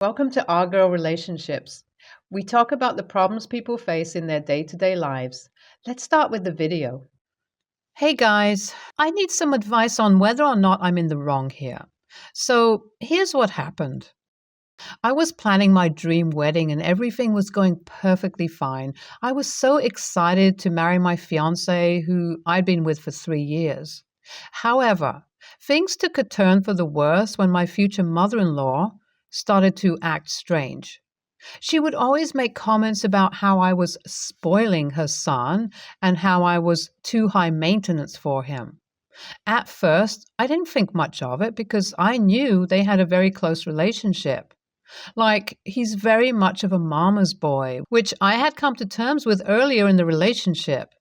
Welcome to Our Girl Relationships. We talk about the problems people face in their day to day lives. Let's start with the video. Hey guys, I need some advice on whether or not I'm in the wrong here. So here's what happened. I was planning my dream wedding and everything was going perfectly fine. I was so excited to marry my fiancé, who I'd been with for 3 years. However, things took a turn for the worse when my future mother in law started to act strange. She would always make comments about how I was spoiling her son and how I was too high maintenance for him. At first, I didn't think much of it because I knew they had a very close relationship. Like, he's very much of a mama's boy, which I had come to terms with earlier in the relationship.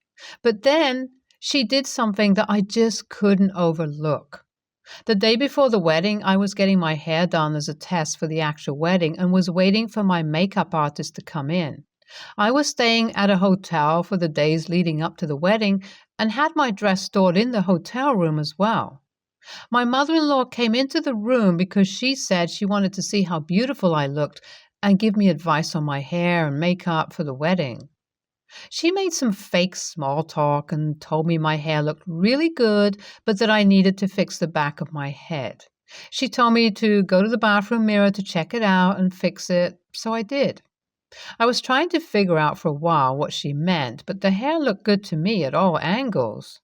But then she did something that I just couldn't overlook. The day before the wedding, I was getting my hair done as a test for the actual wedding and was waiting for my makeup artist to come in. I was staying at a hotel for the days leading up to the wedding and had my dress stored in the hotel room as well. My mother in law came into the room because she said she wanted to see how beautiful I looked and give me advice on my hair and makeup for the wedding. She made some fake small talk and told me my hair looked really good, but that I needed to fix the back of my head. She told me to go to the bathroom mirror to check it out and fix it, so I did. I was trying to figure out for a while what she meant, but the hair looked good to me at all angles.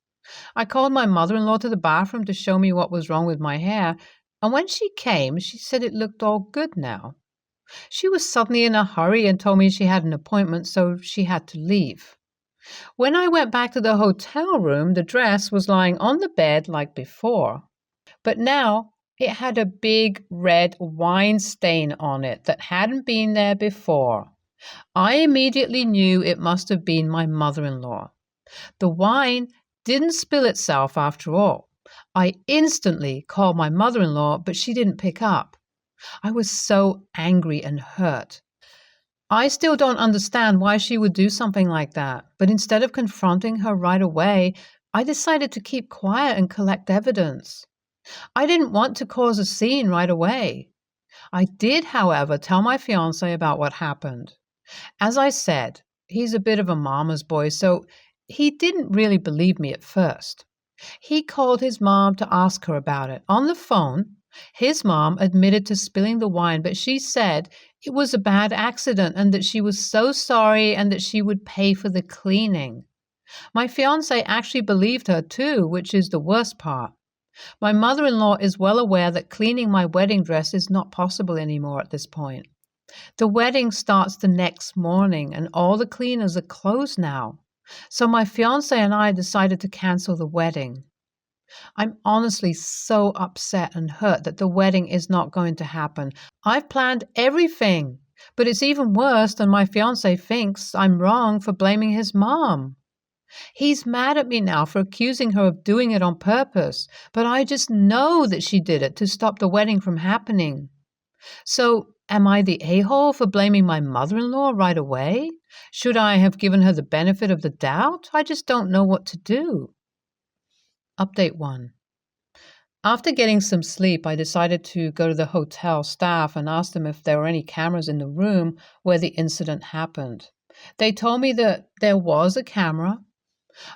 I called my mother in law to the bathroom to show me what was wrong with my hair, and when she came, she said it looked all good now. She was suddenly in a hurry and told me she had an appointment, so she had to leave. When I went back to the hotel room, the dress was lying on the bed like before, but now it had a big red wine stain on it that hadn't been there before. I immediately knew it must have been my mother in law. The wine didn't spill itself after all. I instantly called my mother in law, but she didn't pick up. I was so angry and hurt. I still don't understand why she would do something like that, but instead of confronting her right away, I decided to keep quiet and collect evidence. I didn't want to cause a scene right away. I did, however, tell my fiancé about what happened. As I said, he's a bit of a mama's boy, so he didn't really believe me at first. He called his mom to ask her about it. On the phone, his mom admitted to spilling the wine, but she said it was a bad accident and that she was so sorry and that she would pay for the cleaning. My fiancé actually believed her too, which is the worst part. My mother-in-law is well aware that cleaning my wedding dress is not possible anymore at this point. The wedding starts the next morning and all the cleaners are closed now. So my fiancé and I decided to cancel the wedding. I'm honestly so upset and hurt that the wedding is not going to happen. I've planned everything, but it's even worse than my fiancé thinks I'm wrong for blaming his mom. He's mad at me now for accusing her of doing it on purpose, but I just know that she did it to stop the wedding from happening. So, am I the a-hole for blaming my mother-in-law right away? Should I have given her the benefit of the doubt? I just don't know what to do. Update 1. After getting some sleep, I decided to go to the hotel staff and ask them if there were any cameras in the room where the incident happened. They told me that there was a camera.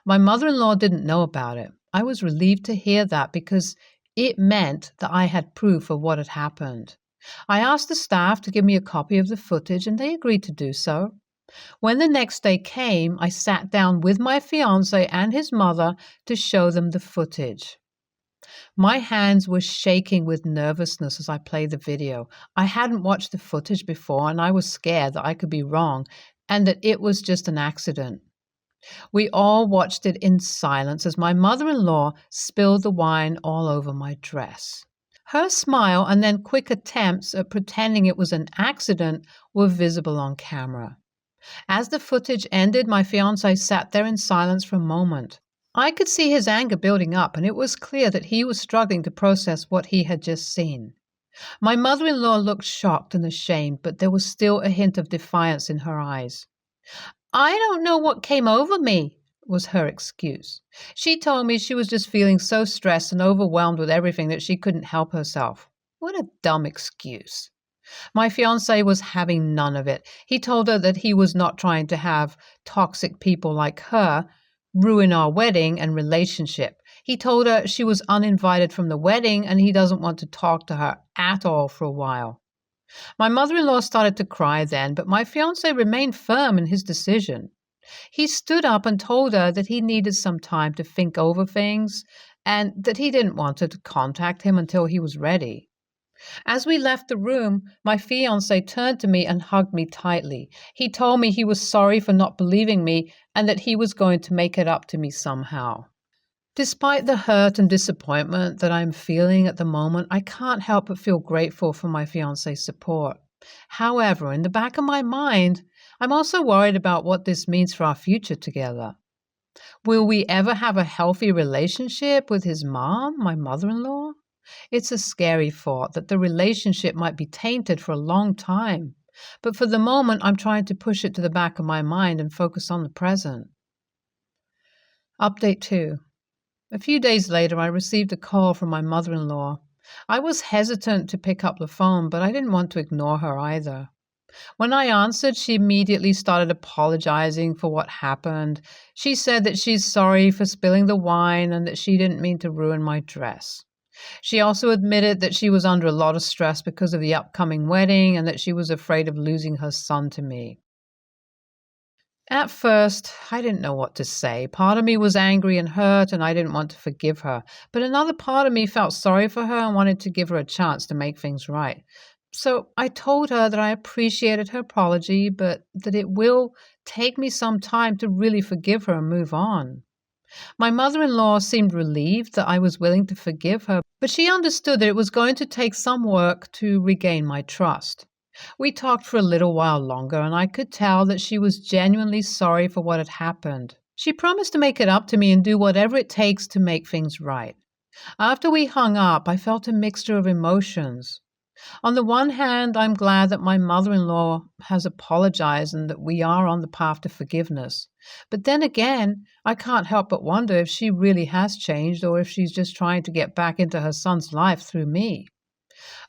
My mother-in-law didn't know about it. I was relieved to hear that because it meant that I had proof of what had happened. I asked the staff to give me a copy of the footage and they agreed to do so. When the next day came, I sat down with my fiancé and his mother to show them the footage. My hands were shaking with nervousness as I played the video. I hadn't watched the footage before and I was scared that I could be wrong and that it was just an accident. We all watched it in silence as my mother-in-law spilled the wine all over my dress. Her smile and then quick attempts at pretending it was an accident were visible on camera. As the footage ended, my fiancé sat there in silence for a moment. I could see his anger building up, and it was clear that he was struggling to process what he had just seen. My mother-in-law looked shocked and ashamed, but there was still a hint of defiance in her eyes. "I don't know what came over me," was her excuse. She told me she was just feeling so stressed and overwhelmed with everything that she couldn't help herself. What a dumb excuse. My fiancé was having none of it. He told her that he was not trying to have toxic people like her ruin our wedding and relationship. He told her she was uninvited from the wedding and he doesn't want to talk to her at all for a while. My mother-in-law started to cry then, but my fiancé remained firm in his decision. He stood up and told her that he needed some time to think over things and that he didn't want her to contact him until he was ready. As we left the room, my fiancé turned to me and hugged me tightly. He told me he was sorry for not believing me and that he was going to make it up to me somehow. Despite the hurt and disappointment that I'm feeling at the moment, I can't help but feel grateful for my fiancé's support. However, in the back of my mind, I'm also worried about what this means for our future together. Will we ever have a healthy relationship with his mom, my mother-in-law? It's a scary thought that the relationship might be tainted for a long time. But for the moment, I'm trying to push it to the back of my mind and focus on the present. Update 2. A few days later, I received a call from my mother-in-law. I was hesitant to pick up the phone, but I didn't want to ignore her either. When I answered, she immediately started apologizing for what happened. She said that she's sorry for spilling the wine and that she didn't mean to ruin my dress. She also admitted that she was under a lot of stress because of the upcoming wedding and that she was afraid of losing her son to me. At first, I didn't know what to say. Part of me was angry and hurt, and I didn't want to forgive her. But another part of me felt sorry for her and wanted to give her a chance to make things right. So I told her that I appreciated her apology, but that it will take me some time to really forgive her and move on. My mother-in-law seemed relieved that I was willing to forgive her, but she understood that it was going to take some work to regain my trust. We talked for a little while longer, and I could tell that she was genuinely sorry for what had happened. She promised to make it up to me and do whatever it takes to make things right. After we hung up, I felt a mixture of emotions. On the one hand, I'm glad that my mother-in-law has apologized and that we are on the path to forgiveness. But then again, I can't help but wonder if she really has changed or if she's just trying to get back into her son's life through me.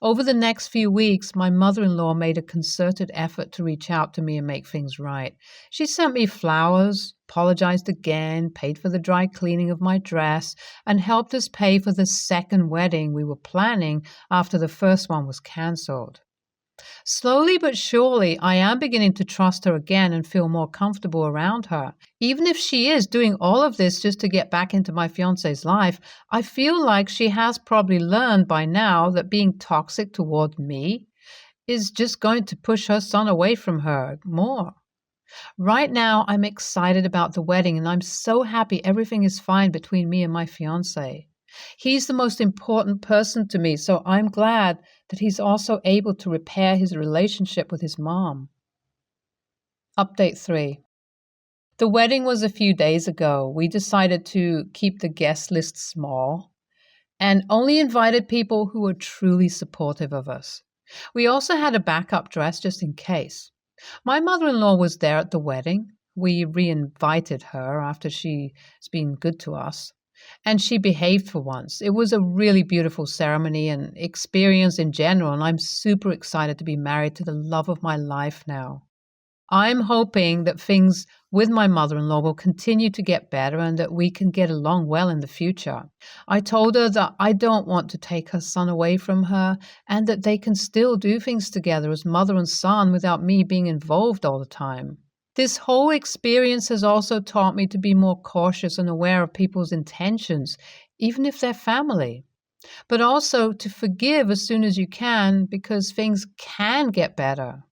Over the next few weeks, my mother-in-law made a concerted effort to reach out to me and make things right. She sent me flowers, apologized again, paid for the dry cleaning of my dress, and helped us pay for the second wedding we were planning after the first one was canceled. Slowly but surely, I am beginning to trust her again and feel more comfortable around her. Even if she is doing all of this just to get back into my fiancé's life, I feel like she has probably learned by now that being toxic toward me is just going to push her son away from her more. Right now, I'm excited about the wedding and I'm so happy everything is fine between me and my fiancé. He's the most important person to me, so I'm glad that he's also able to repair his relationship with his mom. Update 3. The wedding was a few days ago. We decided to keep the guest list small and only invited people who were truly supportive of us. We also had a backup dress just in case. My mother-in-law was there at the wedding. We re-invited her after she's been good to us. And she behaved for once. It was a really beautiful ceremony and experience in general, and I'm super excited to be married to the love of my life now. I'm hoping that things with my mother-in-law will continue to get better and that we can get along well in the future. I told her that I don't want to take her son away from her and that they can still do things together as mother and son without me being involved all the time. This whole experience has also taught me to be more cautious and aware of people's intentions, even if they're family. But also to forgive as soon as you can because things can get better.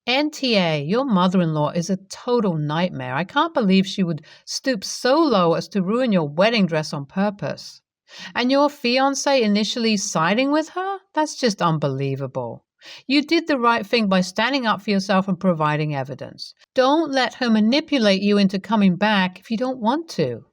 NTA, your mother-in-law is a total nightmare. I can't believe she would stoop so low as to ruin your wedding dress on purpose. And your fiancé initially siding with her? That's just unbelievable. You did the right thing by standing up for yourself and providing evidence. Don't let her manipulate you into coming back if you don't want to.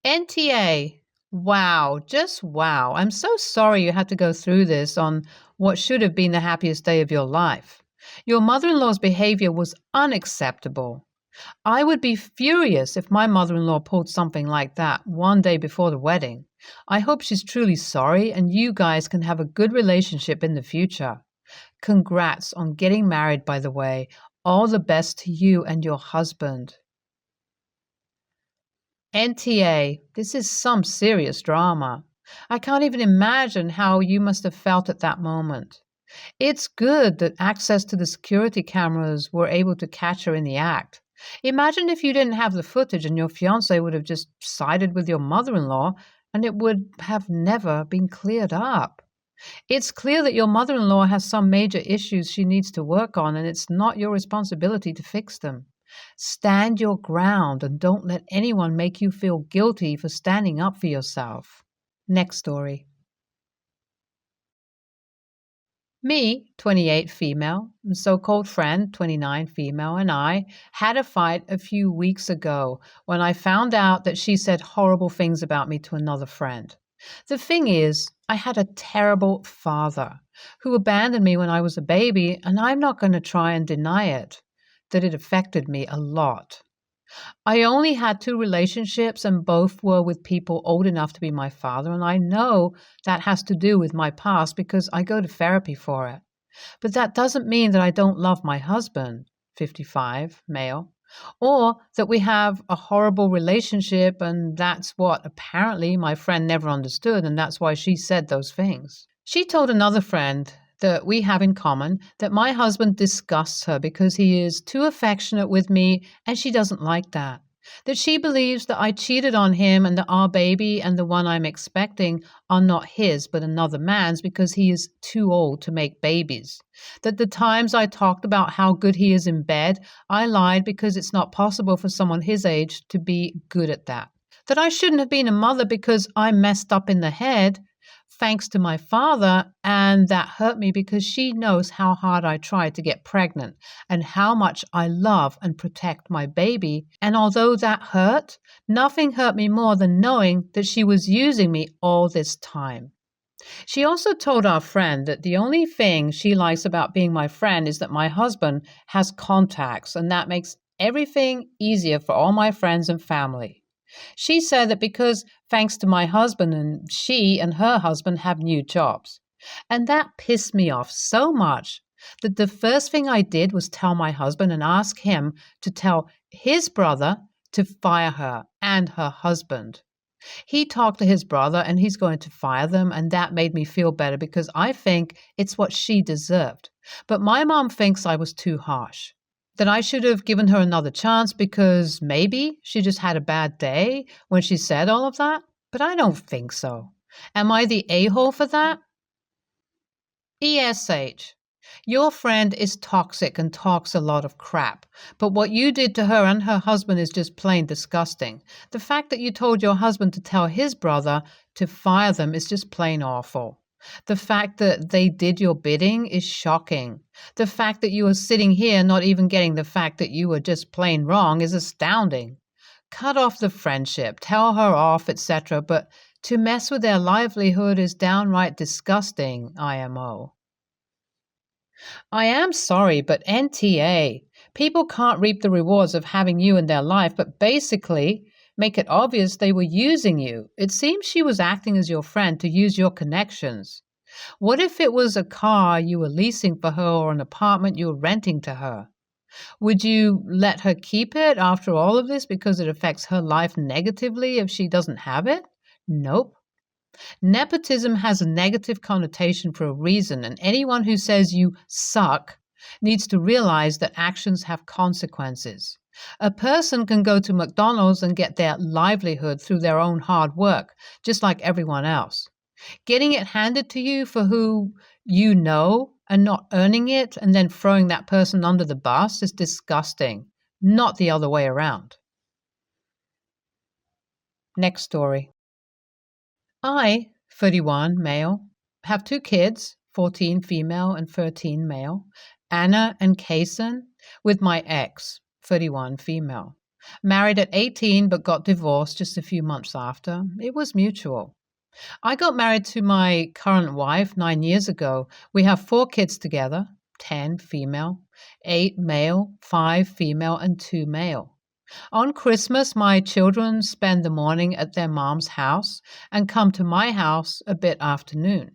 NTA. Wow, just wow. I'm so sorry you had to go through this on what should have been the happiest day of your life. Your mother-in-law's behavior was unacceptable. I would be furious if my mother-in-law pulled something like that one day before the wedding. I hope she's truly sorry and you guys can have a good relationship in the future. Congrats on getting married, by the way. All the best to you and your husband. NTA, this is some serious drama. I can't even imagine how you must have felt at that moment. It's good that access to the security cameras were able to catch her in the act. Imagine if you didn't have the footage and your fiance would have just sided with your mother in law and it would have never been cleared up. It's clear that your mother in law has some major issues she needs to work on, and it's not your responsibility to fix them. Stand your ground and don't let anyone make you feel guilty for standing up for yourself. Next story. Me, 28 female, and so-called friend, 29 female, and I had a fight a few weeks ago when I found out that she said horrible things about me to another friend. The thing is, I had a terrible father who abandoned me when I was a baby, and I'm not going to try and deny it, that it affected me a lot. I only had 2 relationships and both were with people old enough to be my father, and I know that has to do with my past because I go to therapy for it. But that doesn't mean that I don't love my husband, 55, male, or that we have a horrible relationship and that's what apparently my friend never understood and that's why she said those things. She told another friend that we have in common that my husband disgusts her because he is too affectionate with me and she doesn't like that. That she believes that I cheated on him and that our baby and the one I'm expecting are not his but another man's because he is too old to make babies. That the times I talked about how good he is in bed, I lied because it's not possible for someone his age to be good at that. That I shouldn't have been a mother because I'm messed up in the head, thanks to my father, and that hurt me because she knows how hard I tried to get pregnant and how much I love and protect my baby. And although that hurt, nothing hurt me more than knowing that she was using me all this time. She also told our friend that the only thing she likes about being my friend is that my husband has contacts, and that makes everything easier for all my friends and family. She said that because, thanks to my husband, and she and her husband have new jobs. And that pissed me off so much that the first thing I did was tell my husband and ask him to tell his brother to fire her and her husband. He talked to his brother and he's going to fire them, and that made me feel better because I think it's what she deserved. But my mom thinks I was too harsh. That I should have given her another chance because maybe she just had a bad day when she said all of that? But I don't think so. Am I the a-hole for that? ESH. Your friend is toxic and talks a lot of crap, but what you did to her and her husband is just plain disgusting. The fact that you told your husband to tell his brother to fire them is just plain awful. The fact that they did your bidding is shocking. The fact that you are sitting here not even getting the fact that you were just plain wrong is astounding. Cut off the friendship, tell her off, etc., but to mess with their livelihood is downright disgusting, IMO. I am sorry, but NTA. People can't reap the rewards of having you in their life, but basically make it obvious they were using you. It seems she was acting as your friend to use your connections. What if it was a car you were leasing for her or an apartment you were renting to her? Would you let her keep it after all of this because it affects her life negatively if she doesn't have it? Nope. Nepotism has a negative connotation for a reason, and anyone who says you suck needs to realize that actions have consequences. A person can go to McDonald's and get their livelihood through their own hard work, just like everyone else. Getting it handed to you for who you know and not earning it and then throwing that person under the bus is disgusting, not the other way around. Next story. I, 31, male, have 2 kids, 14 female and 13 male, Anna and Kason, with my ex, 31 female. Married at 18 but got divorced just a few months after. It was mutual. I got married to my current wife 9 years ago. We have 4 kids together, 10 female, 8 male, 5 female, and 2 male. On Christmas, my children spend the morning at their mom's house and come to my house a bit afternoon.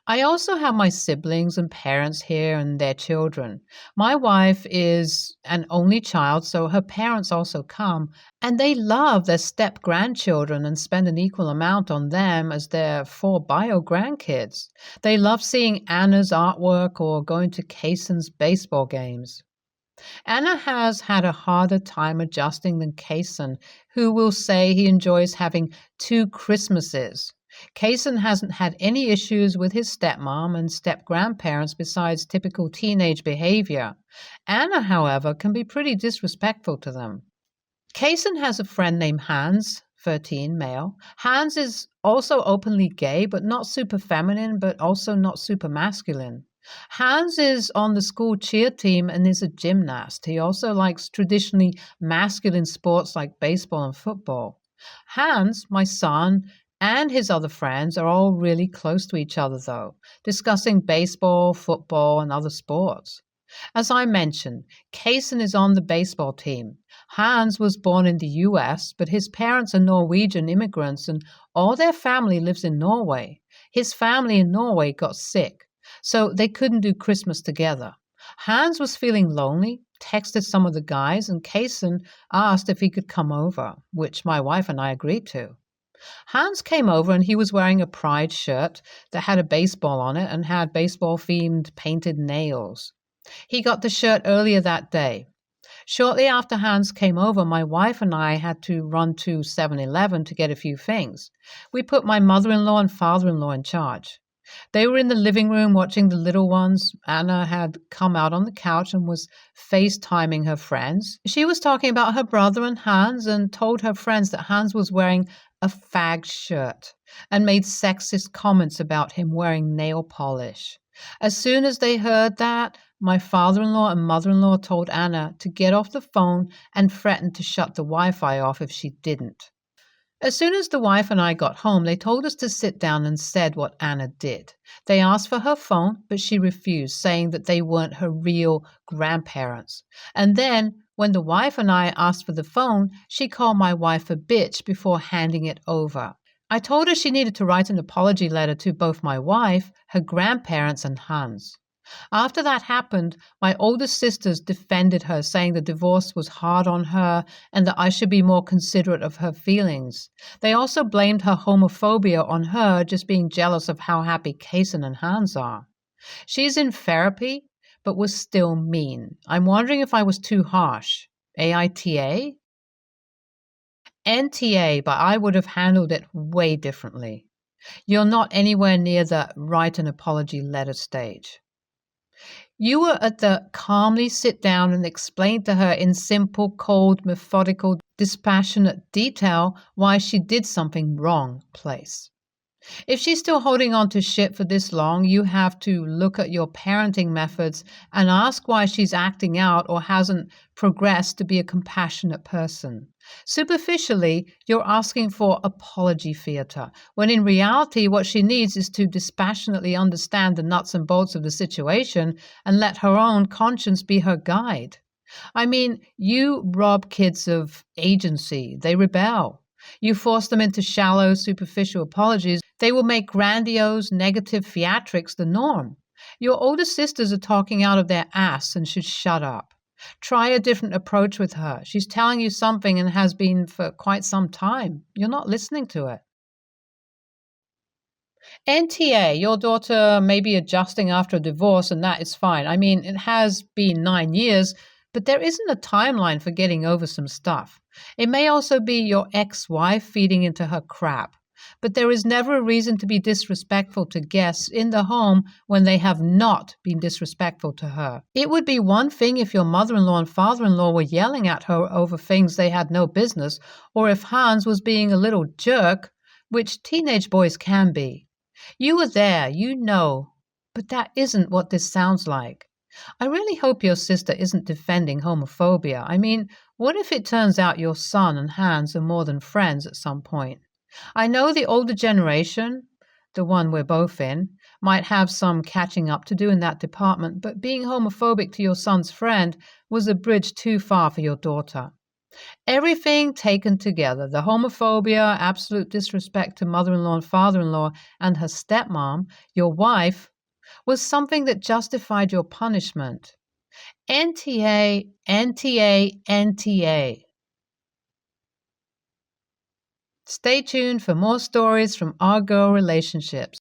I also have my siblings and parents here and their children. My wife is an only child, so her parents also come, and they love their step grandchildren and spend an equal amount on them as their four bio grandkids. They love seeing Anna's artwork or going to Kaysen's baseball games. Anna has had a harder time adjusting than Kaysen, who will say he enjoys having two Christmases. Kaysen hasn't had any issues with his stepmom and step grandparents besides typical teenage behavior. Anna, however, can be pretty disrespectful to them. Kaysen has a friend named Hans, 13, male. Hans is also openly gay, but not super feminine, but also not super masculine. Hans is on the school cheer team and is a gymnast. He also likes traditionally masculine sports like baseball and football. Hans, my son, and his other friends are all really close to each other, though, discussing baseball, football, and other sports. As I mentioned, Kaysen is on the baseball team. Hans was born in the US, but his parents are Norwegian immigrants and all their family lives in Norway. His family in Norway got sick, so they couldn't do Christmas together. Hans was feeling lonely, texted some of the guys, and Kaysen asked if he could come over, which my wife and I agreed to. Hans came over and he was wearing a pride shirt that had a baseball on it and had baseball-themed painted nails. He got the shirt earlier that day. Shortly after Hans came over, my wife and I had to run to 7-Eleven to get a few things. We put my mother-in-law and father-in-law in charge. They were in the living room watching the little ones. Anna had come out on the couch and was FaceTiming her friends. She was talking about her brother and Hans and told her friends that Hans was wearing a fag shirt and made sexist comments about him wearing nail polish. As soon as they heard that, my father-in-law and mother-in-law told Anna to get off the phone and threatened to shut the Wi-Fi off if she didn't. As soon as the wife and I got home, they told us to sit down and said what Anna did. They asked for her phone, but she refused, saying that they weren't her real grandparents. And then, when the wife and I asked for the phone, she called my wife a bitch before handing it over. I told her she needed to write an apology letter to both my wife, her grandparents, and Hans. After that happened, my older sisters defended her, saying the divorce was hard on her and that I should be more considerate of her feelings. They also blamed her homophobia on her just being jealous of how happy Kaysen and Hans are. She's in therapy, but was still mean. I'm wondering if I was too harsh. AITA? NTA, but I would have handled it way differently. You're not anywhere near the write an apology letter stage. You were at the calmly sit down and explain to her in simple, cold, methodical, dispassionate detail why she did something wrong place. If she's still holding on to shit for this long, you have to look at your parenting methods and ask why she's acting out or hasn't progressed to be a compassionate person. Superficially, you're asking for apology theater, when in reality what she needs is to dispassionately understand the nuts and bolts of the situation and let her own conscience be her guide. I mean, you rob kids of agency. They rebel. You force them into shallow, superficial apologies. They will make grandiose, negative theatrics the norm. Your older sisters are talking out of their ass and should shut up. Try a different approach with her. She's telling you something and has been for quite some time. You're not listening to it. NTA, your daughter may be adjusting after a divorce and that is fine. I mean, it has been 9 years, but there isn't a timeline for getting over some stuff. It may also be your ex-wife feeding into her crap, but there is never a reason to be disrespectful to guests in the home when they have not been disrespectful to her. It would be one thing if your mother-in-law and father-in-law were yelling at her over things they had no business, or if Hans was being a little jerk, which teenage boys can be. You were there, you know, but that isn't what this sounds like. I really hope your sister isn't defending homophobia. I mean, what if it turns out your son and Hans are more than friends at some point? I know the older generation, the one we're both in, might have some catching up to do in that department, but being homophobic to your son's friend was a bridge too far for your daughter. Everything taken together, the homophobia, absolute disrespect to mother-in-law and father-in-law, and her stepmom, your wife, was something that justified your punishment. NTA, NTA, NTA. Stay tuned for more stories from our girl relationships.